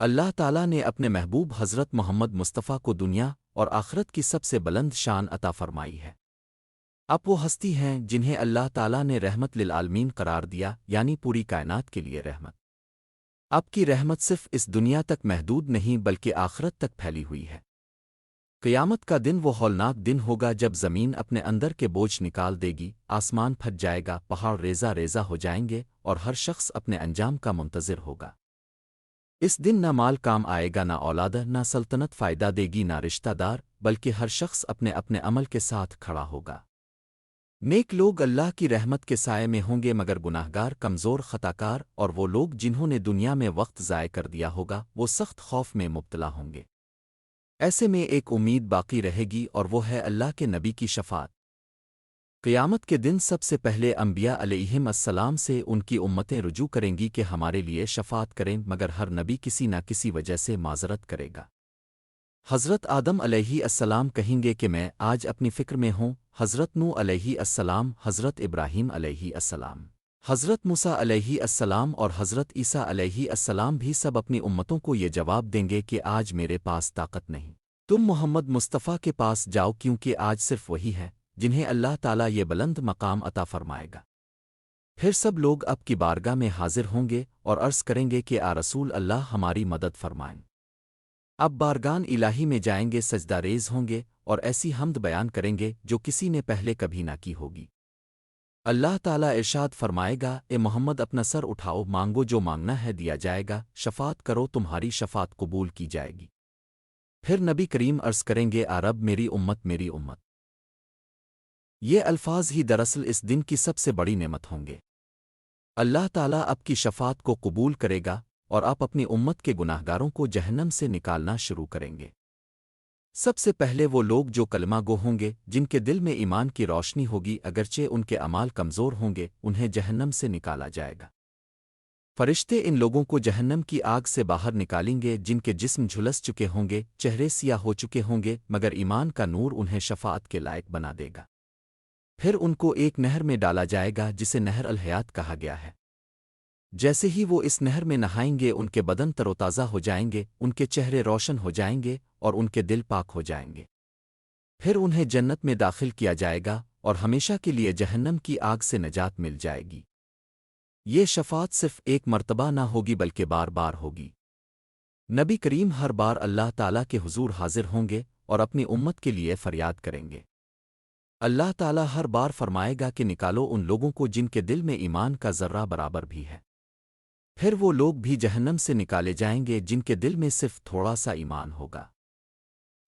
اللہ تعالیٰ نے اپنے محبوب حضرت محمد مصطفیٰ کو دنیا اور آخرت کی سب سے بلند شان عطا فرمائی ہے۔ اب وہ ہستی ہیں جنہیں اللہ تعالیٰ نے رحمت للعالمین قرار دیا، یعنی پوری کائنات کے لیے رحمت۔ اب کی رحمت صرف اس دنیا تک محدود نہیں بلکہ آخرت تک پھیلی ہوئی ہے۔ قیامت کا دن وہ ہولناک دن ہوگا جب زمین اپنے اندر کے بوجھ نکال دے گی، آسمان پھٹ جائے گا، پہاڑ ریزہ ریزہ ہو جائیں گے اور ہر شخص اپنے انجام کا منتظر ہوگا۔ اس دن نہ مال کام آئے گا، نہ اولاد، نہ سلطنت فائدہ دے گی، نہ رشتہ دار، بلکہ ہر شخص اپنے اپنے عمل کے ساتھ کھڑا ہوگا۔ نیک لوگ اللہ کی رحمت کے سائے میں ہوں گے، مگر گناہگار، کمزور، خطاکار اور وہ لوگ جنہوں نے دنیا میں وقت ضائع کر دیا ہوگا وہ سخت خوف میں مبتلا ہوں گے۔ ایسے میں ایک امید باقی رہے گی اور وہ ہے اللہ کے نبی کی شفاعت۔ قیامت کے دن سب سے پہلے انبیاء علیہم السلام سے ان کی امتیں رجوع کریں گی کہ ہمارے لیے شفاعت کریں، مگر ہر نبی کسی نہ کسی وجہ سے معذرت کرے گا۔ حضرت آدم علیہ السلام کہیں گے کہ میں آج اپنی فکر میں ہوں، حضرت نوح علیہ السلام، حضرت ابراہیم علیہ السلام، حضرت موسیٰ علیہ السلام اور حضرت عیسیٰ علیہ السلام بھی سب اپنی امتوں کو یہ جواب دیں گے کہ آج میرے پاس طاقت نہیں، تم محمد مصطفیٰ کے پاس جاؤ، کیونکہ آج صرف وہی ہے جنہیں اللہ تعالیٰ یہ بلند مقام عطا فرمائے گا۔ پھر سب لوگ اب کی بارگاہ میں حاضر ہوں گے اور عرض کریں گے کہ آ رسول اللہ ہماری مدد فرمائیں۔ اب بارگان الہی میں جائیں گے، سجدہ ریز ہوں گے اور ایسی حمد بیان کریں گے جو کسی نے پہلے کبھی نہ کی ہوگی۔ اللہ تعالیٰ ارشاد فرمائے گا، اے محمد اپنا سر اٹھاؤ، مانگو، جو مانگنا ہے دیا جائے گا، شفاعت کرو، تمہاری شفاعت قبول کی جائے گی۔ پھر نبی کریم عرض کریں گے، آ رب میری امت، میری امت۔ یہ الفاظ ہی دراصل اس دن کی سب سے بڑی نعمت ہوں گے۔ اللہ تعالیٰ اب کی شفاعت کو قبول کرے گا اور آپ اپنی امت کے گناہگاروں کو جہنم سے نکالنا شروع کریں گے۔ سب سے پہلے وہ لوگ جو کلمہ گو ہوں گے، جن کے دل میں ایمان کی روشنی ہوگی، اگرچہ ان کے اعمال کمزور ہوں گے، انہیں جہنم سے نکالا جائے گا۔ فرشتے ان لوگوں کو جہنم کی آگ سے باہر نکالیں گے جن کے جسم جھلس چکے ہوں گے، چہرے سیاہ ہو چکے ہوں گے، مگر ایمان کا نور انہیں شفاعت کے لائق بنا دے گا۔ پھر ان کو ایک نہر میں ڈالا جائے گا جسے نہر الحیات کہا گیا ہے۔ جیسے ہی وہ اس نہر میں نہائیں گے، ان کے بدن تر و تازہ ہو جائیں گے، ان کے چہرے روشن ہو جائیں گے اور ان کے دل پاک ہو جائیں گے۔ پھر انہیں جنت میں داخل کیا جائے گا اور ہمیشہ کے لیے جہنم کی آگ سے نجات مل جائے گی۔ یہ شفاعت صرف ایک مرتبہ نہ ہوگی بلکہ بار بار ہوگی۔ نبی کریم ہر بار اللہ تعالیٰ کے حضور حاضر ہوں گے اور اپنی امت کے لیے فریاد کریں گے۔ اللہ تعالیٰ ہر بار فرمائے گا کہ نکالو ان لوگوں کو جن کے دل میں ایمان کا ذرہ برابر بھی ہے۔ پھر وہ لوگ بھی جہنم سے نکالے جائیں گے جن کے دل میں صرف تھوڑا سا ایمان ہوگا،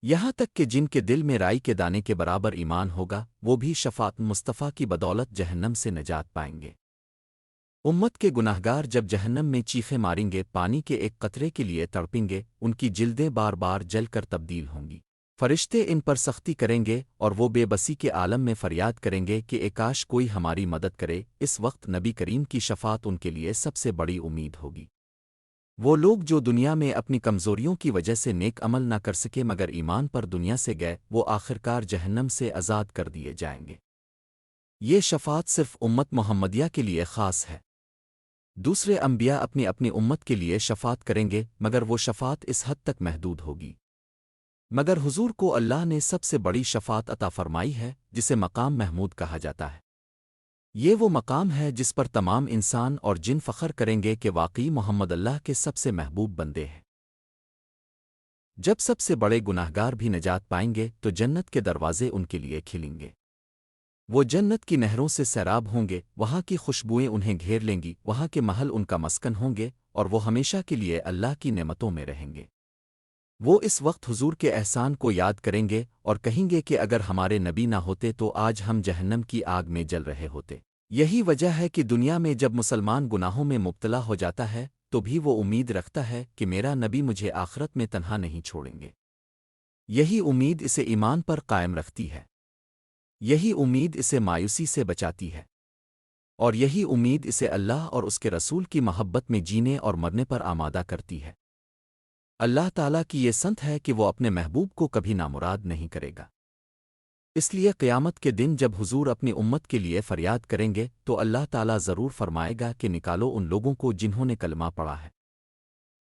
یہاں تک کہ جن کے دل میں رائی کے دانے کے برابر ایمان ہوگا، وہ بھی شفاعت مصطفیٰ کی بدولت جہنم سے نجات پائیں گے۔ امت کے گناہگار جب جہنم میں چیخیں ماریں گے، پانی کے ایک قطرے کے لیے تڑپیں گے، ان کی جلدیں بار بار جل کر تبدیل ہوں گی۔ فرشتے ان پر سختی کریں گے اور وہ بے بسی کے عالم میں فریاد کریں گے کہ اے کاش کوئی ہماری مدد کرے۔ اس وقت نبی کریم کی شفاعت ان کے لیے سب سے بڑی امید ہوگی۔ وہ لوگ جو دنیا میں اپنی کمزوریوں کی وجہ سے نیک عمل نہ کر سکے مگر ایمان پر دنیا سے گئے، وہ آخرکار جہنم سے آزاد کر دیے جائیں گے۔ یہ شفاعت صرف امت محمدیہ کے لیے خاص ہے۔ دوسرے انبیاء اپنی اپنی امت کے لیے شفاعت کریں گے، مگر وہ شفاعت اس حد تک محدود ہوگی۔ مگر حضور کو اللہ نے سب سے بڑی شفاعت عطا فرمائی ہے، جسے مقام محمود کہا جاتا ہے۔ یہ وہ مقام ہے جس پر تمام انسان اور جن فخر کریں گے کہ واقعی محمد اللہ کے سب سے محبوب بندے ہیں۔ جب سب سے بڑے گناہگار بھی نجات پائیں گے تو جنت کے دروازے ان کے لیے کھلیں گے۔ وہ جنت کی نہروں سے سیراب ہوں گے، وہاں کی خوشبوئیں انہیں گھیر لیں گی، وہاں کے محل ان کا مسکن ہوں گے اور وہ ہمیشہ کے لیے اللہ کی نعمتوں میں رہیں گے۔ وہ اس وقت حضور کے احسان کو یاد کریں گے اور کہیں گے کہ اگر ہمارے نبی نہ ہوتے تو آج ہم جہنم کی آگ میں جل رہے ہوتے۔ یہی وجہ ہے کہ دنیا میں جب مسلمان گناہوں میں مبتلا ہو جاتا ہے تو بھی وہ امید رکھتا ہے کہ میرا نبی مجھے آخرت میں تنہا نہیں چھوڑیں گے۔ یہی امید اسے ایمان پر قائم رکھتی ہے، یہی امید اسے مایوسی سے بچاتی ہے، اور یہی امید اسے اللہ اور اس کے رسول کی محبت میں جینے اور مرنے پر آمادہ کرتی ہے۔ اللہ تعالیٰ کی یہ سنت ہے کہ وہ اپنے محبوب کو کبھی نامراد نہیں کرے گا۔ اس لیے قیامت کے دن جب حضور اپنی امت کے لیے فریاد کریں گے تو اللہ تعالیٰ ضرور فرمائے گا کہ نکالو ان لوگوں کو جنہوں نے کلمہ پڑھا ہے۔